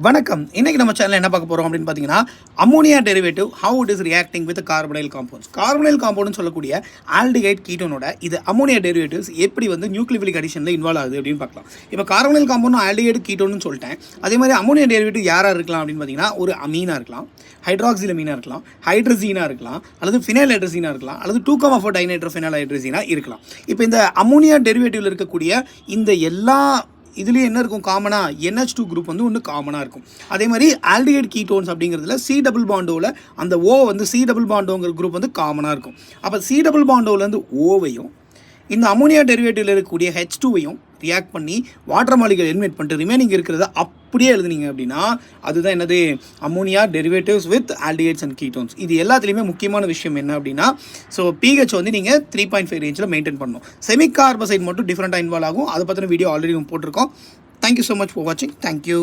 வணக்கம். இன்னைக்கு நம்ம சேனல்ல என்ன பார்க்க போறோம் அப்படின்னு பார்த்தீங்கன்னா, ammonia derivative how it is reacting with carbonyl compounds. Carbonyl காம்பவுண்ட்னு சொல்லக்கூடிய ஆல்டிஹைட் கீட்டோனோட இது அம்மோனியா டெரிவேட்டிவ்ஸ் எப்படி வந்து நியூக்ளியோஃபிலிக் அடிஷன்ல இன்வால்வ் ஆகுது அப்படின்னு பார்க்கலாம். இப்போ கார்பனைல் காம்பவுண்ட் ஆல்டிஹைட் கீட்டோன்னு சொல்லிட்டேன். அதே மாதிரி அம்மோனியா டெரிவேட்டிவ் யாரா இருக்கலாம் அப்படின்னு பார்த்தீங்கன்னா, ஒரு அமீனா இருக்கலாம், ஹைட்ராக்சில் அமீனா இருக்கலாம், ஹைட்ரசீனா இருக்கலாம், அல்லது ஃபினைல் ஹைட்ரசீனா இருக்கலாம், அல்லது 2,4 டைநைட்ரோஃபினைல் ஹைட்ரசீனா இருக்கலாம். இப்போ இந்த அம்மோனியா டெரிவேட்டிவ்ல இருக்கக்கூடிய இந்த எல்லா இதுலேயே என்ன இருக்கும் காமனாக NH2 குரூப் வந்து ஒன்று காமனாக இருக்கும். அதே மாதிரி ஆல்டிஹைட் கீட்டோன்ஸ் அப்படிங்கிறதுல C டபுள் பாண்டோவில் அந்த O வந்து C டபுள் பாண்டோங்கிற குரூப் வந்து காமனாக இருக்கும். அப்போ C டபுள் பாண்டோவிலேருந்து ஓவையும் இந்த அம்மோனியா டெரிவேட்டிவ்ல இருக்கக்கூடிய H2வையும் ரியாக்ட் பண்ணி வாட்டர் மாலிகுல் எலிமினேட் பண்ணிட்டு ரிமைனிங் இருக்கிறத அப்படியே எழுதுனீங்க அப்படின்னா அதுதான் என்னது ammonia derivatives with aldehydes and ketones. இது எல்லாத்துலேயுமே முக்கியமான விஷயம் என்ன அப்படின்னா, ஸோ pH வந்து நீங்கள் 3.5 ரேஞ்சில் மெயின்டைன் பண்ணணும். செமிகார்பசைட் மட்டும் டிஃப்ரெண்ட்டாக இன்வால்வ் ஆகும். அதை பற்றின வீடியோ ஆல்ரெடி போட்டிருக்கோம். தேங்க்யூ ஸோ மச் ஃபார் வாட்சிங். தேங்க்யூ.